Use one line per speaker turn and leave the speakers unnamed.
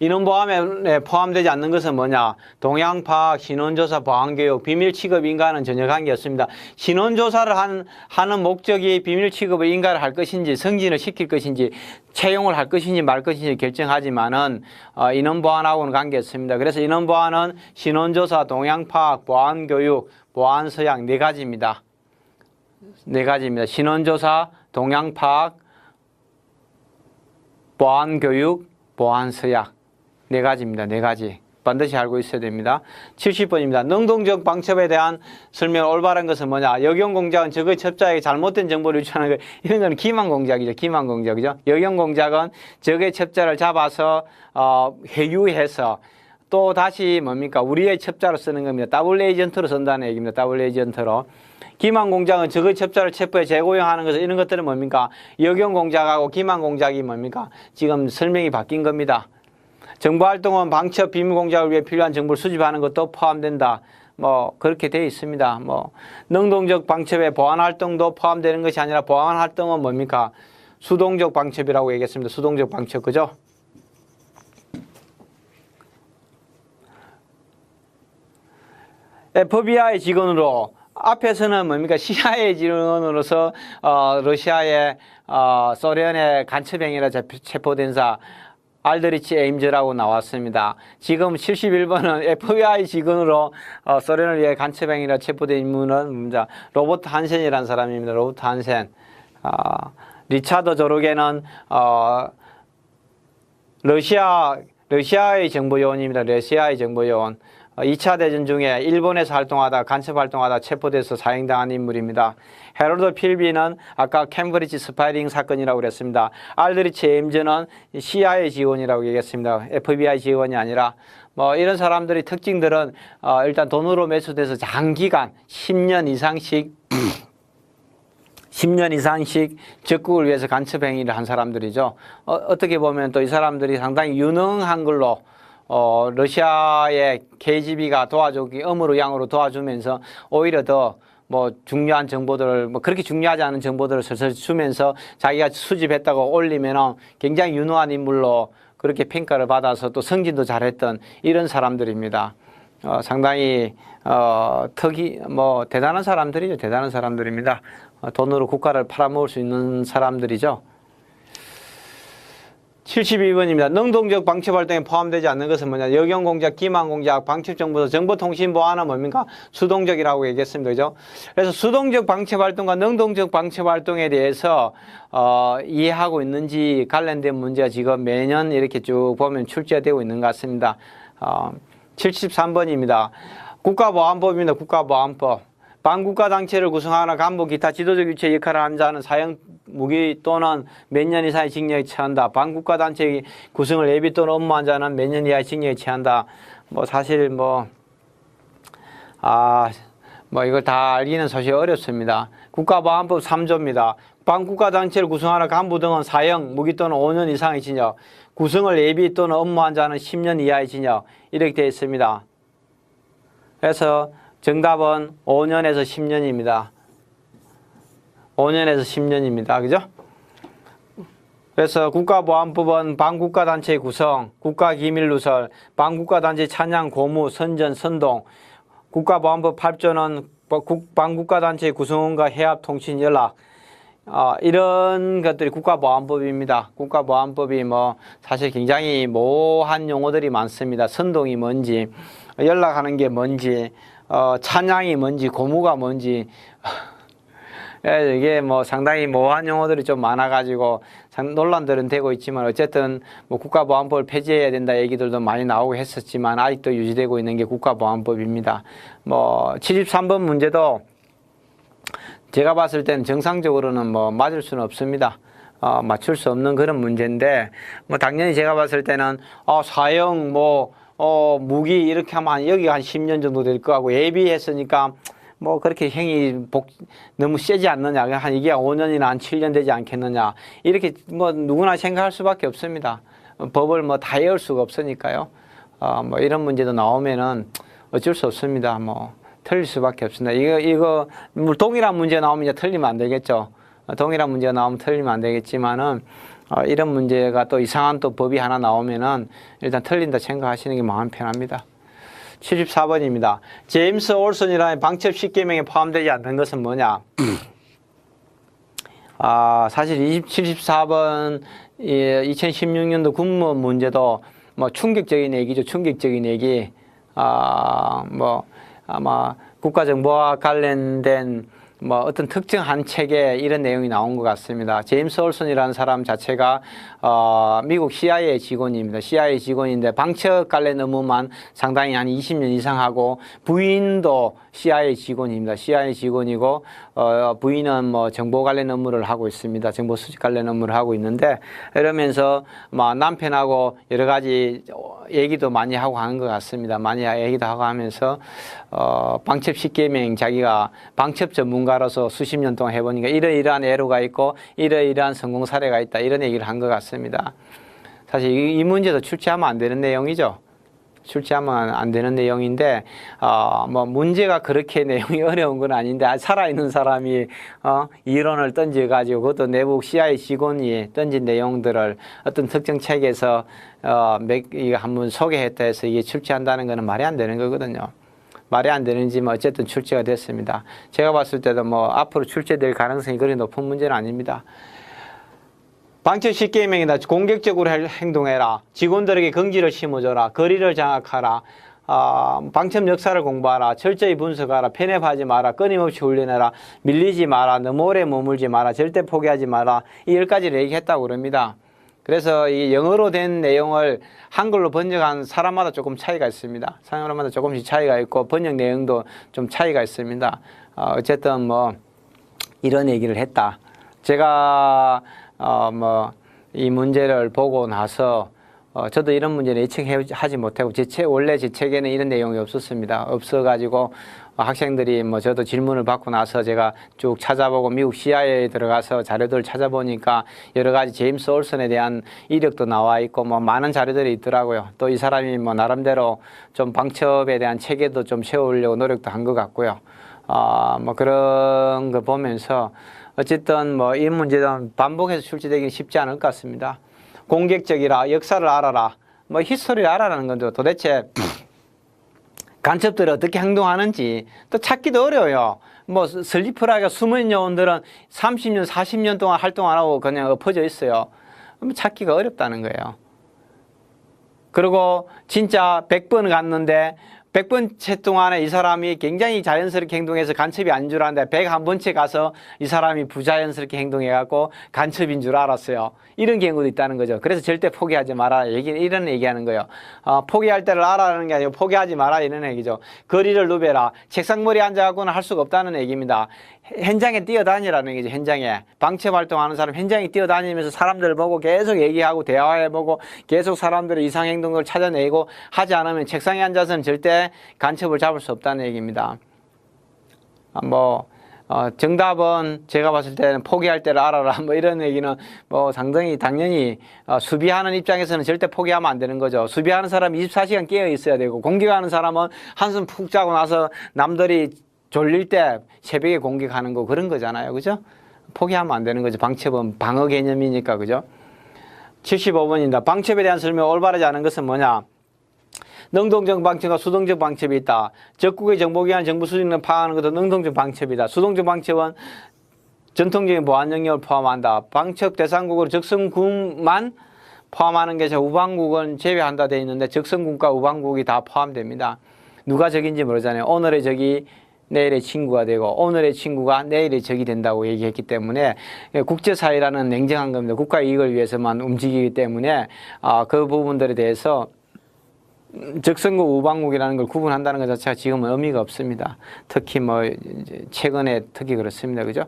인원보안에 포함되지 않는 것은 뭐냐? 동향파악, 신원조사, 보안교육, 비밀취급 인가는 전혀 관계없습니다. 신원조사를 하는 목적이 비밀취급을 인가를 할 것인지, 승진을 시킬 것인지, 채용을 할 것인지 말 것인지 결정하지만은 인원보안하고는 관계없습니다. 그래서 인원보안은 신원조사, 동향파악, 보안교육, 보안서약 네 가지입니다. 네 가지입니다. 신원조사, 동향파악, 보안교육, 보안서약 네 가지입니다. 네 가지. 반드시 알고 있어야 됩니다. 70번입니다. 능동적 방첩에 대한 설명 올바른 것은 뭐냐? 역영공작은 적의 첩자에게 잘못된 정보를 유출하는 거. 이런 건 기만공작이죠. 기만공작이죠. 역영공작은 적의 첩자를 잡아서 회유해서 또 다시 뭡니까? 우리의 첩자로 쓰는 겁니다. 더블 에이전트로 쓴다는 얘기입니다. 더블 에이전트로. 기만공작은 적의 첩자를 체포해 재고용하는 것을 이런 것들은 뭡니까? 역영공작하고 기만공작이 뭡니까? 지금 설명이 바뀐 겁니다. 정보활동은 방첩 비밀공작을 위해 필요한 정보를 수집하는 것도 포함된다. 뭐 그렇게 되어 있습니다. 뭐 능동적 방첩에 보안활동도 포함되는 것이 아니라 보안활동은 뭡니까? 수동적 방첩이라고 얘기했습니다. 수동적 방첩 그죠? FBI 직원으로 앞에서는 뭡니까? CIA 직원으로서 러시아의 소련의 간첩행위로 체포된 사 알드리치 에임즈라고 나왔습니다. 지금 71번은 FBI 직원으로 소련을 위해 간첩행위로 체포된 인물은 로버트 한센이라는 사람입니다. 로버트 한센. 리차드 조르게는 러시아의 정보요원입니다. 러시아의 정보요원. 2차 대전 중에 일본에서 간첩 활동하다 체포돼서 사형당한 인물입니다. 헤로드 필비는 아까 캠브리지 스파이링 사건이라고 그랬습니다. 알드리치 에임즈는 CIA 지원이라고 얘기했습니다. FBI 지원이 아니라 뭐 이런 사람들의 특징들은 일단 돈으로 매수돼서 장기간 10년 이상씩 적국을 위해서 간첩 행위를 한 사람들이죠. 어떻게 보면 또 이 사람들이 상당히 유능한 걸로 러시아의 KGB가 음으로 양으로 도와주면서 오히려 더 뭐 중요한 정보들을 그렇게 중요하지 않은 정보들을 슬슬 주면서 자기가 수집했다고 올리면은 굉장히 유능한 인물로 그렇게 평가를 받아서 또 승진도 잘했던 이런 사람들입니다. 상당히 대단한 사람들이죠. 대단한 사람들입니다. 돈으로 국가를 팔아먹을 수 있는 사람들이죠. 72번입니다. 능동적 방첩 활동에 포함되지 않는 것은 뭐냐? 역영공작, 기만공작, 방첩정보서, 정보통신보안은 뭡니까? 수동적이라고 얘기했습니다. 그죠? 그래서 수동적 방첩 활동과 능동적 방첩 활동에 대해서 이해하고 있는지 관련된 문제가 지금 매년 이렇게 쭉 보면 출제되고 있는 것 같습니다. 73번입니다. 국가보안법입니다. 국가보안법. 반국가 단체를 구성하거나 간부 기타 지도적 유체 역할을 하는 자는 사형 무기 또는 몇 년 이상의 징역에 처한다. 반국가 단체 구성을 예비 또는 업무한 자는 몇 년 이하의 징역에 처한다. 사실 이걸 다 알기는 사실 어렵습니다. 국가보안법 3조입니다. 반국가 단체를 구성하는 간부 등은 사형 무기 또는 5년 이상의 징역, 구성을 예비 또는 업무한 자는 10년 이하의 징역 이렇게 되어 있습니다. 그래서 정답은 5년에서 10년입니다. 5년에서 10년입니다. 그죠? 그래서 국가보안법은 반국가단체의 구성, 국가기밀누설, 반국가단체 찬양, 고무, 선전, 선동, 국가보안법 8조는 반국가단체의 구성원과 해합, 통신, 연락, 이런 것들이 국가보안법입니다. 국가보안법이 사실 굉장히 모호한 용어들이 많습니다. 선동이 뭔지, 연락하는 게 뭔지, 찬양이 뭔지, 고무가 뭔지, 이게 상당히 모호한 용어들이 좀 많아가지고 논란들은 되고 있지만 어쨌든 국가보안법을 폐지해야 된다 얘기들도 많이 나오고 했었지만 아직도 유지되고 있는 게 국가보안법입니다. 73번 문제도 제가 봤을 때는 정상적으로는 맞을 수는 없습니다. 맞출 수 없는 그런 문제인데 당연히 제가 봤을 때는 사형 무기 이렇게 하면 여기가 한 10년 정도 될 거 같고 예비했으니까 그렇게 형이 너무 세지 않느냐. 이게 5년이나 한 7년 되지 않겠느냐. 이렇게 누구나 생각할 수밖에 없습니다. 법을 다 외울 수가 없으니까요. 이런 문제도 나오면은 어쩔 수 없습니다. 틀릴 수밖에 없습니다. 이거 동일한 문제 나오면 이제 틀리면 안 되겠죠. 동일한 문제가 나오면 틀리면 안 되겠지만은 이런 문제가 또 이상한 또 법이 하나 나오면은 일단 틀린다 생각하시는 게 마음 편합니다. 74번입니다. 제임스 올슨이라는 방첩 10계명에 포함되지 않는 것은 뭐냐? 사실 74번 2016년도 군무원 문제도 뭐 충격적인 얘기죠. 충격적인 얘기. 뭐 아마 국가정보와 관련된 뭐 어떤 특정한 책에 이런 내용이 나온 것 같습니다. 제임스 올슨이라는 사람 자체가 미국 CIA 직원입니다. CIA 직원인데 방첩 관련 업무만 상당히 한 20년 이상 하고, 부인도 CIA 직원입니다. CIA 직원이고 부인은 뭐 정보 관련 업무를 하고 있습니다. 정보 수집 관련 업무를 하고 있는데, 이러면서 뭐 남편하고 여러 가지 얘기도 많이 하고 하는 것 같습니다. 많이 얘기도 하고 하면서 방첩 10계명, 자기가 방첩 전문가로서 수십 년 동안 해보니까 이러이러한 애로가 있고 이러이러한 성공 사례가 있다, 이런 얘기를 한 것 같습니다. 사실 이 문제도 출제하면 안 되는 내용이죠. 출제하면 안 되는 내용인데, 뭐 문제가 그렇게 내용이 어려운 건 아닌데, 살아있는 사람이 이론을 던져가지고 그것도 내부 CIA 직원이 던진 내용들을 어떤 특정 책에서 한번 소개했다 해서 이게 출제한다는 것은 말이 안 되는 거거든요. 말이 안 되는지만 어쨌든 출제가 됐습니다. 제가 봤을 때도 뭐 앞으로 출제될 가능성이 그리 높은 문제는 아닙니다. 방첩 10계명이다. 공격적으로 행동해라. 직원들에게 긍지를 심어줘라. 거리를 장악하라. 방첩 역사를 공부하라. 철저히 분석하라. 편협하지 마라. 끊임없이 훈련해라. 밀리지 마라. 너무 오래 머물지 마라. 절대 포기하지 마라. 이 10가지를 얘기했다고 그럽니다. 그래서 이 영어로 된 내용을 한글로 번역한 사람마다 조금 차이가 있습니다. 사람마다 조금씩 차이가 있고 번역 내용도 좀 차이가 있습니다. 어쨌든 뭐 이런 얘기를 했다. 제가 뭐 이 문제를 보고 나서 저도 이런 문제는 예측하지 못하고 원래 제 책에는 이런 내용이 없었습니다. 없어가지고 학생들이 뭐 저도 질문을 받고 나서 제가 쭉 찾아보고 미국 CIA에 들어가서 자료들을 찾아보니까 여러 가지 제임스 올슨에 대한 이력도 나와 있고 뭐 많은 자료들이 있더라고요. 또 이 사람이 뭐 나름대로 좀 방첩에 대한 체계도 좀 세우려고 노력도 한 것 같고요. 뭐 그런 거 보면서 어쨌든 뭐 이 문제는 반복해서 출제되기는 쉽지 않을 것 같습니다. 공격적이라, 역사를 알아라, 뭐 히스토리를 알아라는 건데 도대체 간첩들이 어떻게 행동하는지 또 찾기도 어려워요. 뭐 슬리퍼라가 숨은 요원들은 30년, 40년 동안 활동 안 하고 그냥 엎어져 있어요. 찾기가 어렵다는 거예요. 그리고 진짜 100번 갔는데 100번째 동안에 이 사람이 굉장히 자연스럽게 행동해서 간첩이 아닌 줄 알았는데 101번째 가서 이 사람이 부자연스럽게 행동해갖고 간첩인 줄 알았어요. 이런 경우도 있다는 거죠. 그래서 절대 포기하지 마라. 이런 얘기하는 거예요. 포기할 때를 알아라는 게 아니고 포기하지 마라, 이런 얘기죠. 거리를 누벼라. 책상머리에 앉아갖고는 할 수가 없다는 얘기입니다. 현장에 뛰어다니라는 얘기죠. 현장에. 방첩 활동하는 사람 현장에 뛰어다니면서 사람들 보고 계속 얘기하고 대화해보고 계속 사람들의 이상행동을 찾아내고 하지 않으면 책상에 앉아서는 절대 간첩을 잡을 수 없다는 얘기입니다. 정답은 제가 봤을 때는 포기할 때를 알아라. 뭐 이런 얘기는 뭐 상당히 당연히 수비하는 입장에서는 절대 포기하면 안 되는 거죠. 수비하는 사람이 24시간 깨어 있어야 되고, 공격하는 사람은 한숨 푹 자고 나서 남들이 졸릴 때 새벽에 공격하는 거 그런 거잖아요. 그죠? 포기하면 안 되는 거죠. 방첩은 방어 개념이니까. 그죠? 75번입니다. 방첩에 대한 설명 올바르지 않은 것은 뭐냐? 능동적 방첩과 수동적 방첩이 있다. 적국의 정보기관 정보 수집을 파악하는 것도 능동적 방첩이다. 수동적 방첩은 전통적인 보안 영역을 포함한다. 방첩 대상국으로 적성국만 포함하는 게 우방국은 제외한다 되어 있는데 적성국과 우방국이 다 포함됩니다. 누가 적인지 모르잖아요. 오늘의 적이 내일의 친구가 되고 오늘의 친구가 내일의 적이 된다고 얘기했기 때문에 국제사회라는 냉정한 겁니다. 국가 이익을 위해서만 움직이기 때문에 그 부분들에 대해서 적성국, 우방국이라는 걸 구분한다는 것 자체가 지금은 의미가 없습니다. 특히 뭐 최근에 특히 그렇습니다. 그죠?